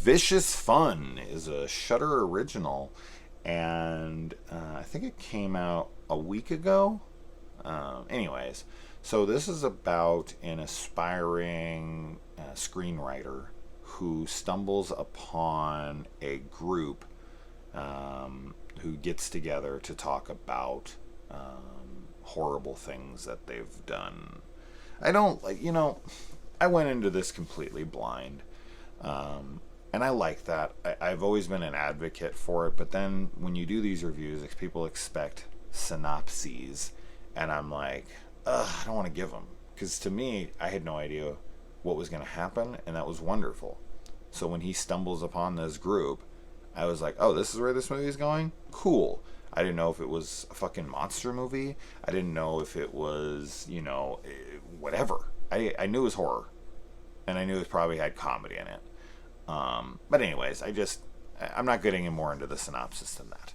Vicious Fun is a Shudder original, and I think it came out a week ago. Anyways, so this is about an aspiring screenwriter who stumbles upon a group who gets together to talk about horrible things that they've done. I don't like, I went into this completely blind. And I like that. I've always been an advocate for it, but then when you do these reviews, people expect synopses, and I'm like, ugh, I don't want to give them. Because to me, I had no idea what was going to happen, and that was wonderful. So when he stumbles upon this group, I was like, oh, this is where this movie is going? Cool. I didn't know if it was a fucking monster movie. I didn't know if it was, whatever. I knew it was horror, and I knew it probably had comedy in it. But anyways, I'm not getting any more into the synopsis than that.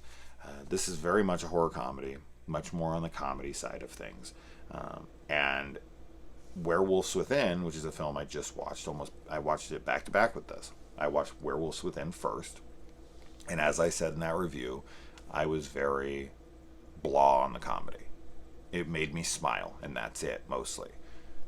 This is very much a horror comedy, much more on the comedy side of things. And Werewolves Within, which is a film I just watched, I watched it back to back with this. I watched Werewolves Within first, and as I said in that review, I was very blah on the comedy. It made me smile, and that's it, mostly.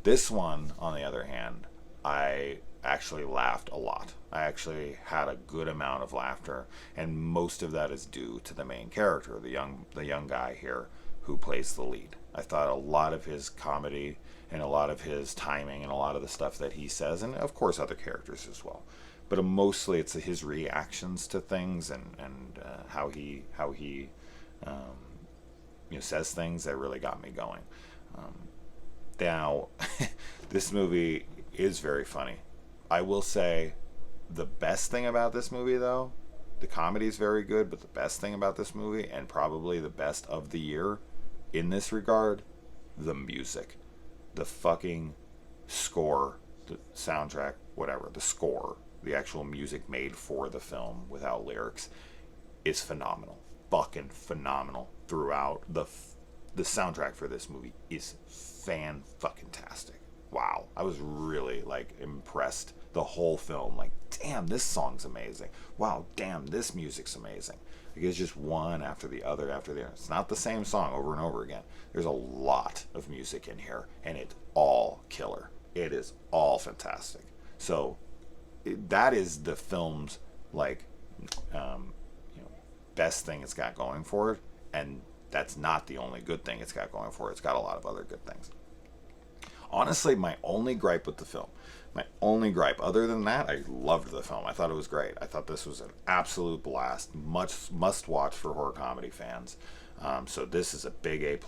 This one, on the other hand, I actually laughed a lot. I actually had a good amount of laughter, and most of that is due to the main character, the young guy here who plays the lead. I thought a lot of his comedy and a lot of his timing and a lot of the stuff that he says, and of course other characters as well, but mostly it's his reactions to things and how he says things that really got me going. Now, this movie is very funny. I will say the best thing about this movie, though, the comedy is very good, but the best thing about this movie, and probably the best of the year in this regard, the music. The fucking score, the soundtrack, whatever, the score, the actual music made for the film without lyrics is phenomenal. Fucking phenomenal throughout. The soundtrack for this movie is fan-fucking-tastic. Wow, I was really impressed the whole film. Damn, this song's amazing. Wow, damn, this music's amazing. It's just one after the other after the other. It's not the same song over and over again. There's a lot of music in here, and it's all killer. It is all fantastic. So that is the film's best thing it's got going for it, and that's not the only good thing it's got going for it. It's got a lot of other good things. Honestly, my only gripe with the film, other than that, I loved the film. I thought it was great. I thought this was an absolute blast, must watch for horror comedy fans. So this is a big A+,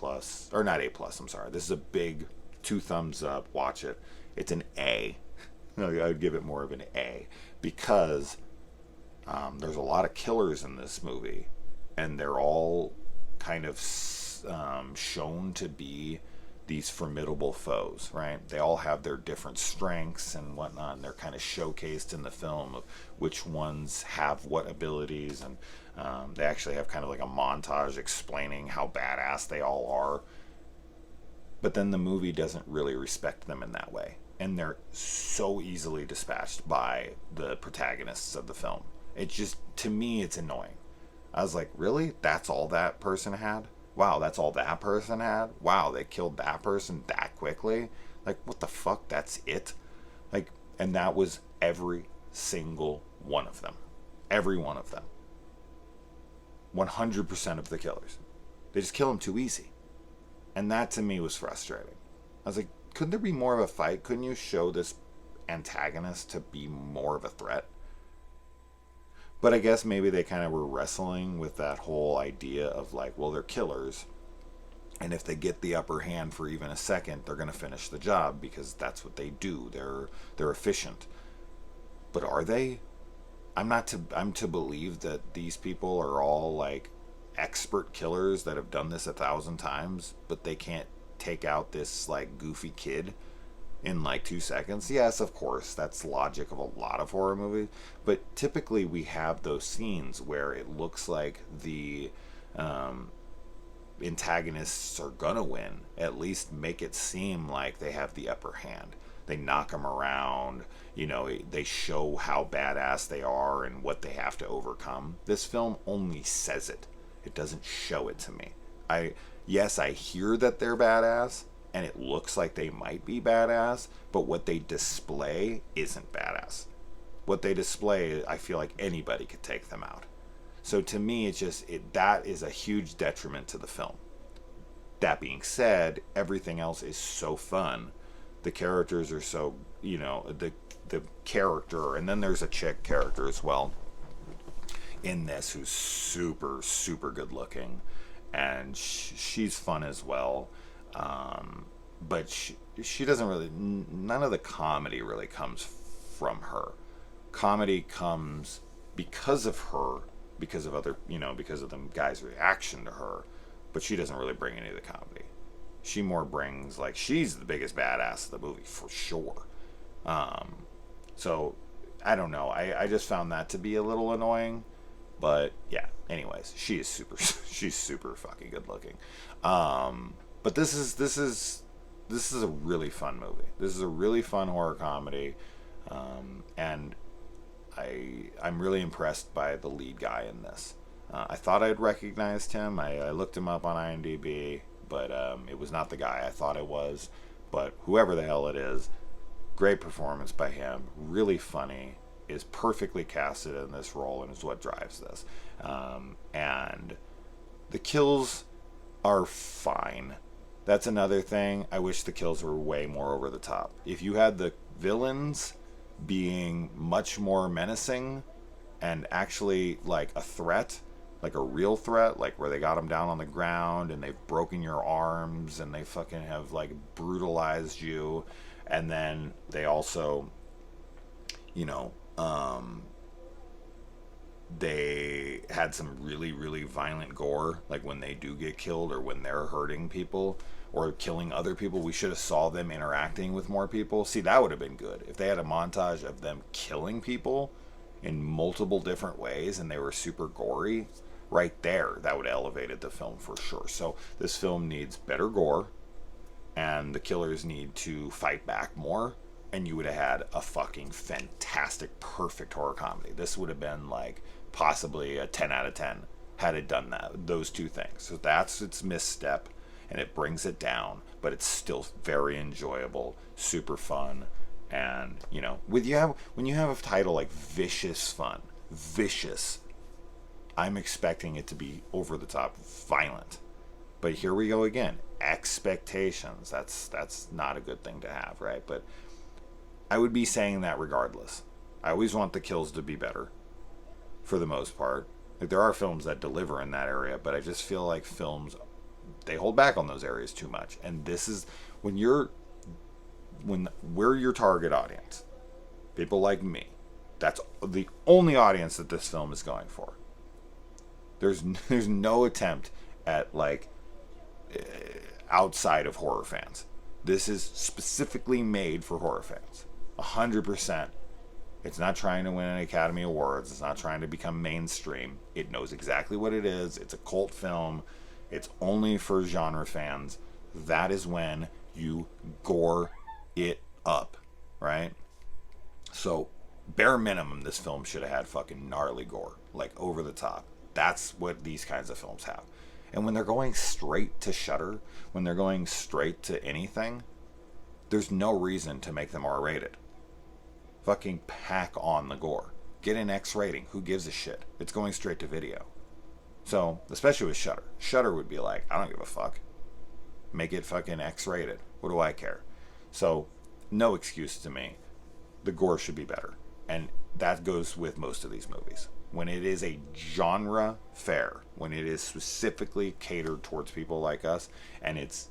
or not A+, I'm sorry. This is a big 2 thumbs up, watch it. It's an A. No, I would give it more of an A, because there's a lot of killers in this movie, and they're all kind of shown to be these formidable foes, right? They all have their different strengths and whatnot, and they're kind of showcased in the film of which ones have what abilities, and they actually have kind of like a montage explaining how badass they all are. But then the movie doesn't really respect them in that way, and they're so easily dispatched by the protagonists of the film. It just, to me, it's annoying. I was like, really? That's all that person had? Wow, that's all that person had? Wow, they killed that person that quickly? What the fuck? That's it? And that was every single one of them. Every one of them. 100% of the killers. They just kill them too easy. And that to me was frustrating. I was like, couldn't there be more of a fight? Couldn't you show this antagonist to be more of a threat? But I guess maybe they kind of were wrestling with that whole idea of well, they're killers, and if they get the upper hand for even a second, they're going to finish the job because that's what they do. They're efficient. But are they? I'm to believe that these people are all expert killers that have done this 1,000 times, but they can't take out this goofy kid in 2 seconds. Yes, of course, that's logic of a lot of horror movies, but typically we have those scenes where it looks like the antagonists are gonna win, at least make it seem like they have the upper hand. They knock them around. You know, they show how badass they are and what they have to overcome. This film only says it. It doesn't show it to me. Yes, I hear that they're badass, and it looks like they might be badass, but what they display isn't badass. What they display, I feel like anybody could take them out. So to me, that is a huge detriment to the film. That being said, everything else is so fun. The characters are so, the character, and then there's a chick character as well in this who's super, super good looking, and she's fun as well. But she doesn't really, none of the comedy really comes from her. Comedy comes because of her, because of the guy's reaction to her, but she doesn't really bring any of the comedy. She more brings, like, she's the biggest badass of the movie for sure. So I don't know. I just found that to be a little annoying, but yeah. Anyways, she's super fucking good looking. But this is a really fun movie. This is a really fun horror comedy, and I'm really impressed by the lead guy in this. I thought I'd recognized him. I looked him up on IMDb, but it was not the guy I thought it was. But whoever the hell it is, great performance by him. Really funny. Is perfectly casted in this role and is what drives this. And the kills are fine. That's another thing. I wish the kills were way more over the top. If you had the villains being much more menacing and actually like a threat, like a real threat, like where they got them down on the ground and they've broken your arms and they fucking have like brutalized you, and then they also, they had some really, really violent gore, like when they do get killed or when they're hurting people or killing other people. We should have saw them interacting with more people. See, that would have been good. If they had a montage of them killing people in multiple different ways and they were super gory, right there, that would have elevated the film for sure. So this film needs better gore, and the killers need to fight back more, and you would have had a fucking fantastic, perfect horror comedy. This would have been like possibly a 10 out of 10 had it done those two things. So that's its misstep, and it brings it down, but it's still very enjoyable, super fun, and when you have a title like Vicious Fun, Vicious, I'm expecting it to be over the top violent. But here we go again. Expectations. That's not a good thing to have, right? But I would be saying that regardless. I always want the kills to be better, for the most part. Like, there are films that deliver in that area, but I just feel like films, they hold back on those areas too much. And this is when we're your target audience, people like me. That's the only audience that this film is going for. There's no attempt at like outside of horror fans. This is specifically made for horror fans. 100%. It's not trying to win an Academy Awards. It's not trying to become mainstream. It knows exactly what it is. It's a cult film. It's only for genre fans. That is when you gore it up, right? So, bare minimum, this film should have had fucking gnarly gore, like over the top. That's what these kinds of films have. And when they're going straight to Shudder, when they're going straight to anything, there's no reason to make them R-rated. Fucking pack on the gore. Get an X rating. Who gives a shit? It's going straight to video. So, especially with Shudder. Shudder would be like, I don't give a fuck. Make it fucking X rated. What do I care? So, no excuse to me. The gore should be better. And that goes with most of these movies. When it is a genre fare, when it is specifically catered towards people like us, and it's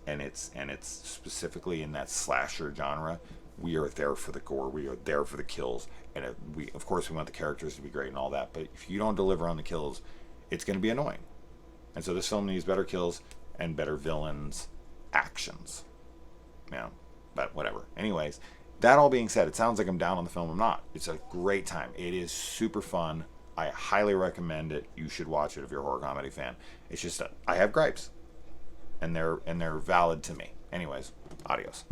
specifically in that slasher genre, we are there for the gore, we are there for the kills, and we of course we want the characters to be great and all that, but if you don't deliver on the kills, it's going to be annoying. And so this film needs better kills and better villains, actions. Yeah, but whatever. Anyways, that all being said, it sounds like I'm down on the film. I'm not. It's a great time. It is super fun. I highly recommend it. You should watch it if you're a horror comedy fan. It's just I have gripes, and they're valid to me. Anyways, adios.